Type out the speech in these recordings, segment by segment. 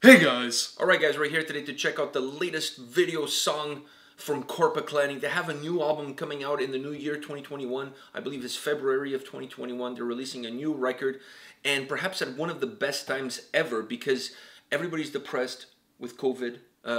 Hey guys! Alright guys, we're here today to check out the latest video song from Korpiklaani. They have a new album coming out in the new year 2021. I believe it's February of 2021. They're releasing a new record, and perhaps at one of the best times ever because everybody's depressed with COVID.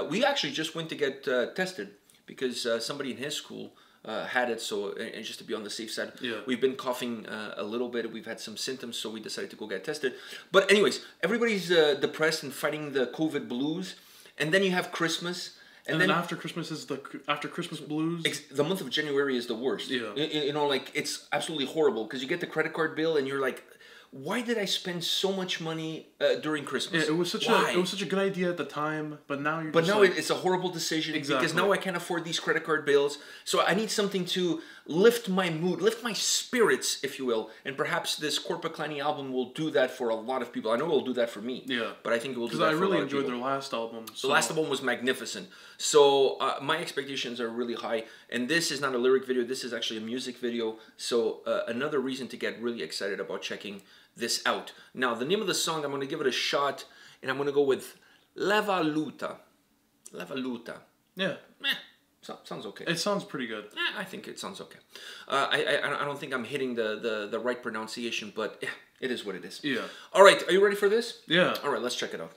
We actually just went to get tested because somebody in his school had it, so and just to be on the safe side. Yeah. We've been coughing a little bit. We've had some symptoms, so we decided to go get tested. But anyways, everybody's depressed and fighting the COVID blues. And then you have Christmas. And then after Christmas is the after Christmas blues. The month of January is the worst. Yeah. You know, like, it's absolutely horrible because you get the credit card bill and you're like, why did I spend so much money during Christmas? Yeah, it was such a good idea at the time, but now you're. But now it's a horrible decision Exactly. because now I can't afford these credit card bills. So I need something to lift my mood, lift my spirits, if you will. And perhaps this Korpiklaani album will do that for a lot of people. I know it will do that for me. Yeah. But I think it will do that for a lot of people. Because I really enjoyed their last album. So. The last album was magnificent. So my expectations are really high. And this is not a lyric video. This is actually a music video. So another reason to get really excited about checking this out. Now, the name of the song, I'm going to give it a shot, and I'm going to go with Leväluhta. Leväluhta. Yeah. Sounds okay. It sounds pretty good. Yeah, I think it sounds okay. I don't think I'm hitting the right pronunciation, but yeah, it is what it is. Yeah. All right, are you ready for this? Yeah. All right, let's check it out.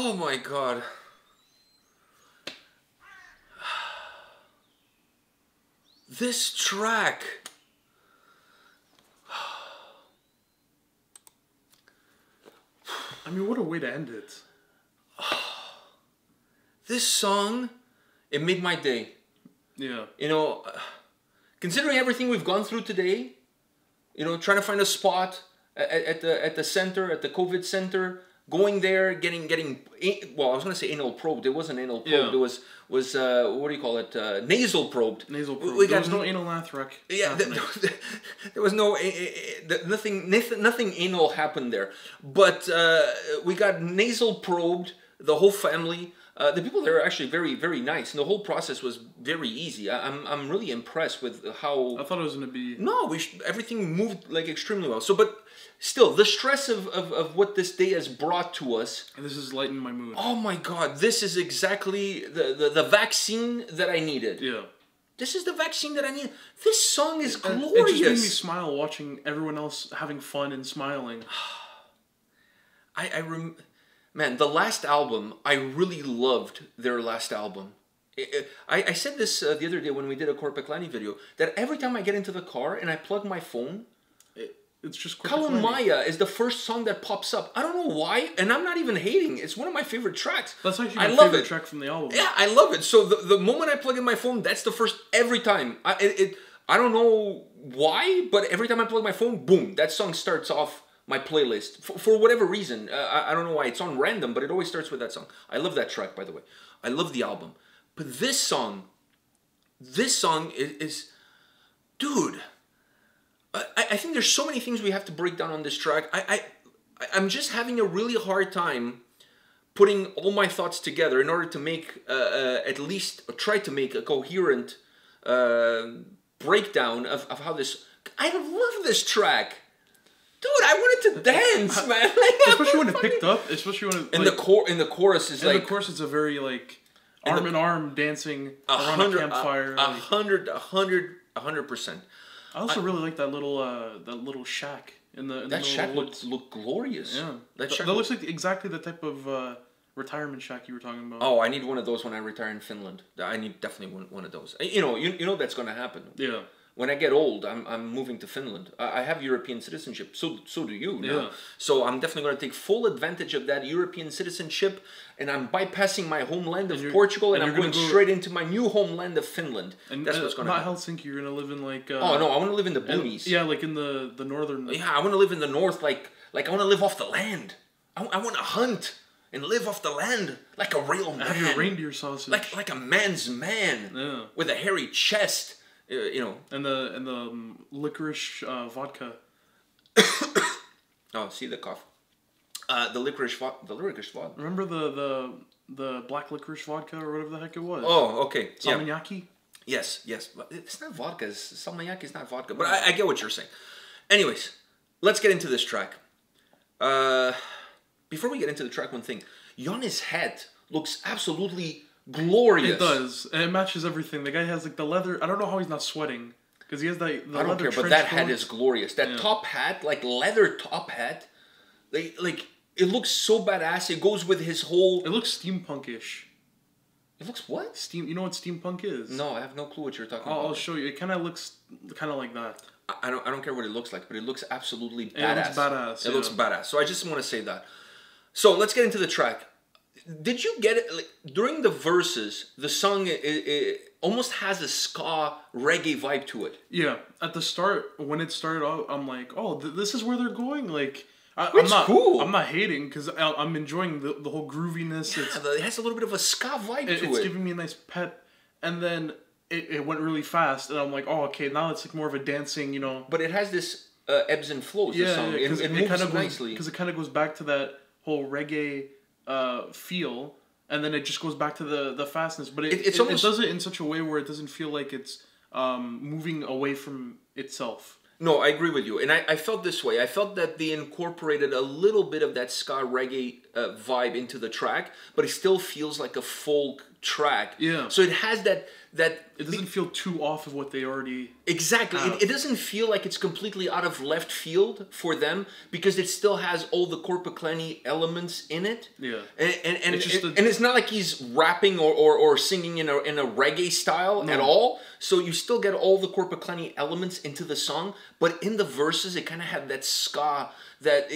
Oh my God. This track. I mean, what a way to end it. This song, it made my day. Yeah. You know, considering everything we've gone through today, you know, trying to find a spot at the center, at the COVID center, going there, getting well, I was gonna say anal probed. It wasn't anal probed. Yeah. It was what do you call it? Nasal probed. Nasal probe. We There got was no anal athrec. Yeah, there was no nothing anal happened there. But we got nasal probed. The whole family. The people there are actually very, very nice, and the whole process was very easy. I'm really impressed with how. I thought it was gonna be. No, everything moved like extremely well. So, but still, the stress of what this day has brought to us. And this has lightened my mood. Oh my God! This is exactly the vaccine that I needed. Yeah. This is the vaccine that I need. This song is glorious. It just made me smile watching everyone else having fun and smiling. Man, the last album, I really loved their last album. I said this the other day when we did a Korpiklaani video, that every time I get into the car and I plug my phone, it's just Kellun is the first song that pops up. I don't know why, and I'm not even hating. It's one of my favorite tracks. That's actually my favorite track from the album. Yeah, I love it. So the moment I plug in my phone, that's the first every time. I don't know why, but every time I plug my phone, boom, that song starts off my playlist for whatever reason. I don't know why. It's on random, but it always starts with that song. I love that track, by the way. I love the album. But this song is dude, I think there's so many things we have to break down on this track. I'm just having a really hard time putting all my thoughts together in order to make at least try to make a coherent breakdown of how this. I love this track. Dude, I wanted to dance, man. Especially when it picked up. Especially when it, in the chorus is like. In the chorus, it's a very like arm in arm dancing around a campfire. 100%. I also really like that little shack in the. That shack looked glorious. Yeah, that looks like exactly the type of retirement shack you were talking about. Oh, I need one of those when I retire in Finland. I need definitely one of those. You know that's going to happen. Yeah. When I get old, I'm moving to Finland. I have European citizenship. So do you. Yeah. Now. So I'm definitely going to take full advantage of that European citizenship, and I'm bypassing my homeland of Portugal, and I'm going straight into my new homeland of Finland. And that's what's going to happen. Not Helsinki. You're going to live in like. Oh no! I want to live in the boonies. Yeah, like in the northern. Yeah, I want to live in the north. Like I want to live off the land. I want to hunt and live off the land like a real man. Have your reindeer sausage. Like a man's man. Yeah. With a hairy chest. And the licorice vodka. Oh, see the cough. The licorice vodka. Remember the black licorice vodka or whatever the heck it was? Oh, okay. Salmiakki? Yeah. Yes. But it's not vodka. Salmiakki is not vodka. But I get what you're saying. Anyways, let's get into this track. Before we get into the track, one thing. Jonne's hat looks absolutely glorious. It does. And it matches everything. The guy has like the leather. I don't know how he's not sweating. Because he has the leather. I don't care, but that hat is glorious. That top hat, like leather top hat, it looks so badass. It goes with his whole. It looks steampunkish. It looks what? You know what steampunk is? No, I have no clue what you're talking about. I'll show you. It kind of looks like that. I don't care what it looks like, but it looks absolutely badass. It looks badass. It looks badass. So I just want to say that. So let's get into the track. Did you get it? Like, during the verses, the song it almost has a ska reggae vibe to it. Yeah, at the start, when it started out, I'm like, oh, this is where they're going. Like, I'm not cool. I'm not hating because I'm enjoying the whole grooviness. Yeah, it has a little bit of a ska vibe to it. It's giving me a nice pep, and then it went really fast, and I'm like, oh, okay, now it's like more of a dancing, But it has this ebbs and flows. Yeah, the song. It moves kind of nicely because it kind of goes back to that whole reggae feel, and then it just goes back to the fastness, but it does it in such a way where it doesn't feel like it's moving away from itself. No, I agree with you, and I felt this way. I felt that they incorporated a little bit of that ska reggae vibe into the track, but it still feels like a folk track. Yeah. So it has that it doesn't feel too off of what they already exactly. It doesn't feel like it's completely out of left field for them because it still has all the Korpiklaani elements in it. Yeah. And it's not like he's rapping or singing in a reggae style at all. So you still get all the Korpiklaani elements into the song, but in the verses it kind of had that ska, that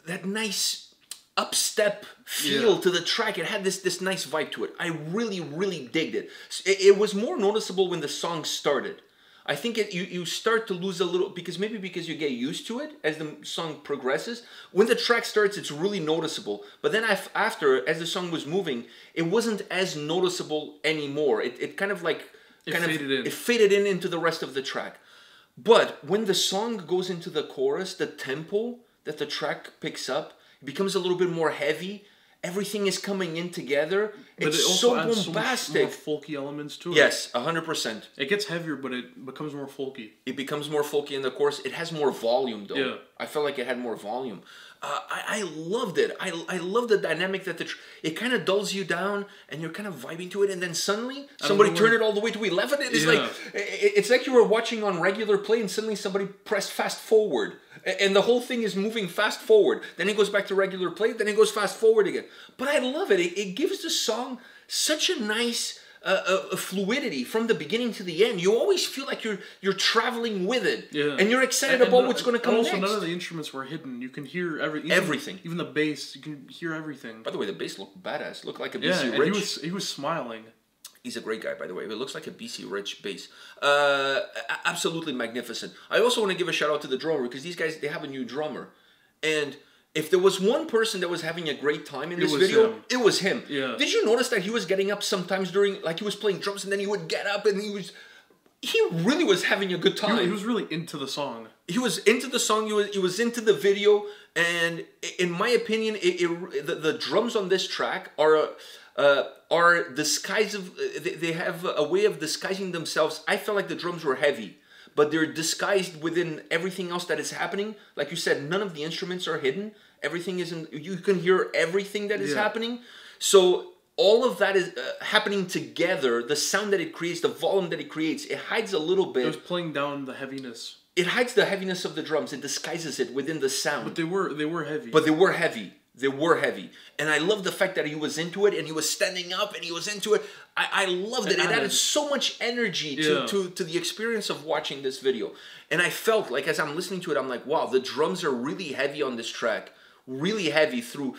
that nice upstep feel to the track. It had this nice vibe to it. I really, really digged it. It was more noticeable when the song started. I think you start to lose a little, because you get used to it as the song progresses. When the track starts, it's really noticeable. But then after, as the song was moving, it wasn't as noticeable anymore. It kind of like... It faded in into the rest of the track. But when the song goes into the chorus, the tempo that the track picks up, it becomes a little bit more heavy. Everything is coming in together. But it's it also so adds bombastic. So much more folky elements to it. Yes, 100%. It gets heavier, but it becomes more folky. It becomes more folky in the chorus. It has more volume, though. Yeah. I felt like it had more volume. I loved it. I love the dynamic that it kind of dulls you down, and you're kind of vibing to it, and then suddenly somebody turned it all the way to 11. It's like you were watching on regular play, and suddenly somebody pressed fast forward, and the whole thing is moving fast forward. Then it goes back to regular play. Then it goes fast forward again. But I love it. It gives the song such a nice a fluidity from the beginning to the end. You always feel like you're traveling with it, and you're excited about what's going to come next. Also, none of the instruments were hidden. You can hear everything. Even the bass, you can hear everything. By the way, the bass looked badass. Looked like a BC Rich. He was smiling. He's a great guy, by the way. It looks like a BC Rich bass. Absolutely magnificent. I also want to give a shout out to the drummer, because these guys, they have a new drummer, and if there was one person that was having a great time in this video, it was him. Yeah. Did you notice that he was getting up sometimes during, like he was playing drums, and then he would get up and he really was having a good time. He was really into the song. He was into the song. He was into the video, and in my opinion, the drums on this track are disguisive. They have a way of disguising themselves. I felt like the drums were heavy, but they're disguised within everything else that is happening. Like you said, none of the instruments are hidden. Everything isn't. You can hear everything that is happening. So all of that is happening together. The sound that it creates, the volume that it creates, it hides a little bit. It was playing down the heaviness. It hides the heaviness of the drums. It disguises it within the sound. But they were heavy. But they were heavy. They were heavy. And I love the fact that he was into it, and he was standing up, and he was into it. I loved it. It added so much energy to the experience of watching this video. And I felt like, as I'm listening to it, I'm like, wow, the drums are really heavy on this track. Really heavy through,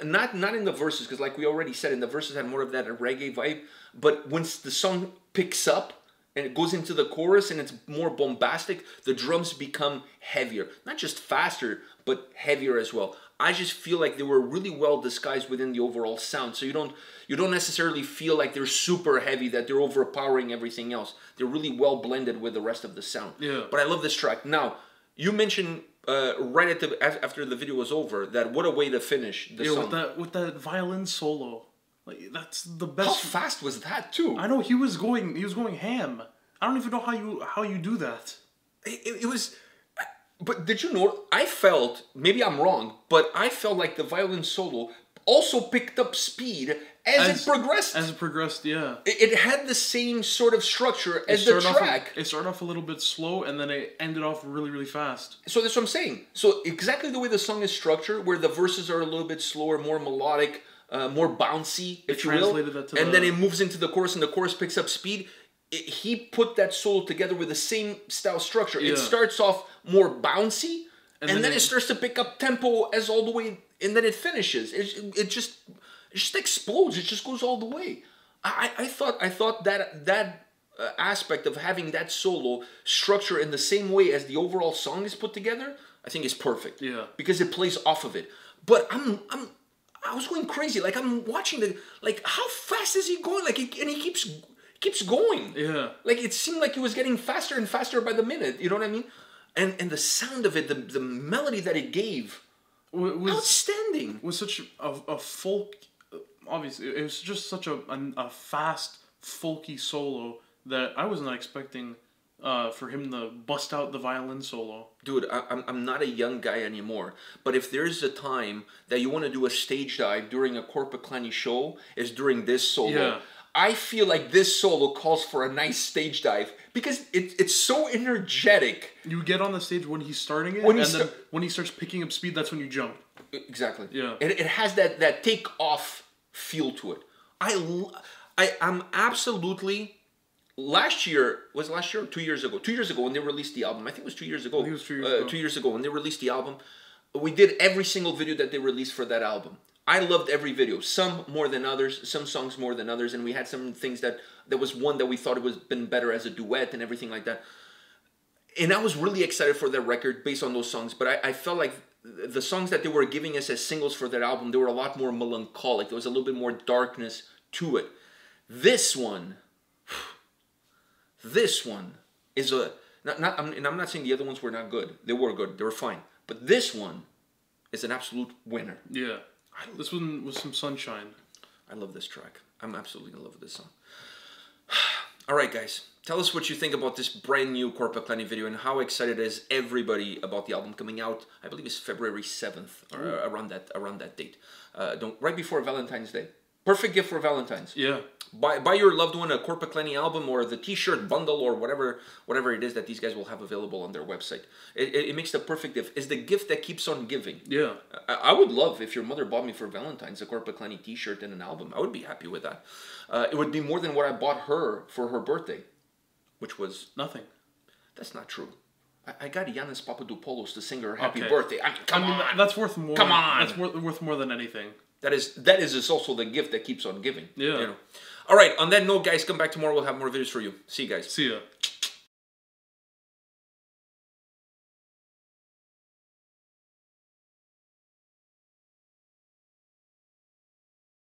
not in the verses, because like we already said, in the verses had more of that reggae vibe. But once the song picks up, and it goes into the chorus, and it's more bombastic, the drums become heavier. Not just faster, but heavier as well. I just feel like they were really well disguised within the overall sound. So you don't necessarily feel like they're super heavy, that they're overpowering everything else. They're really well blended with the rest of the sound. Yeah. But I love this track. Now, you mentioned right after the video was over that what a way to finish the song. with that violin solo. Like, that's the best. How fast was that too? I know he was going ham. I don't even know how you do that. It was. But did you know? I felt, maybe I'm wrong, but I felt like the violin solo also picked up speed as it progressed. As it progressed, yeah. It had the same sort of structure as the track. It started off a little bit slow, and then it ended off really, really fast. So that's what I'm saying. So exactly the way the song is structured, where the verses are a little bit slower, more melodic, more bouncy, if you will. And then it moves into the chorus, and the chorus picks up speed. He put that solo together with the same style structure. Yeah. It starts off more bouncy, and then it starts to pick up tempo as all the way, and then it finishes. It just explodes. It just goes all the way. I thought that aspect of having that solo structure in the same way as the overall song is put together, I think is perfect. Yeah. Because it plays off of it. But I was going crazy. Like, I'm watching how fast is he going? Like, and he keeps going. Yeah. Like, it seemed like he was getting faster and faster by the minute. You know what I mean? And the sound of it, the melody that it gave, was outstanding. Was such a folk. Obviously, it was just such a fast, folky solo that I was not expecting for him to bust out the violin solo. Dude, I'm not a young guy anymore, but if there's a time that you want to do a stage dive during a Korpiklaani show, is during this solo. Yeah. I feel like this solo calls for a nice stage dive because it's so energetic. You get on the stage when he's starting it, and then when he starts picking up speed, that's when you jump. Exactly. Yeah. It has that take off feel to it. I'm absolutely. Last year or 2 years ago? 2 years ago when they released the album. I think it was 2 years ago. I think it was 2 years ago. 2 years ago when they released the album. We did every single video that they released for that album. I loved every video. Some more than others. Some songs more than others. And we had some things that... There was one that we thought it was been better as a duet and everything like that. And I was really excited for that record based on those songs. But I felt like the songs that they were giving us as singles for that album, they were a lot more melancholic. There was a little bit more darkness to it. This one is a... and I'm not saying the other ones were not good. They were good. They were fine. But this one is an absolute winner. Yeah. This one was some sunshine. I love this track. I'm absolutely in love with this song. All right, guys. Tell us what you think about this brand new Korpiklaani video and how excited is everybody about the album coming out. I believe it's February 7th or around that date. Right before Valentine's Day. Perfect gift for Valentine's. Yeah. Buy your loved one a Korpiklaani album or the t-shirt bundle or whatever it is that these guys will have available on their website. It makes the perfect gift. It's the gift that keeps on giving. Yeah. I would love if your mother bought me for Valentine's a Korpiklaani t-shirt and an album. I would be happy with that. It would be more than what I bought her for her birthday, which was... Nothing. That's not true. I got Giannis Papadopoulos to sing her happy birthday. I mean, come on. That's worth more. Come on. That's worth more than anything. That is also the gift that keeps on giving. Yeah. You know? All right. On that note, guys, come back tomorrow. We'll have more videos for you. See you guys. See ya.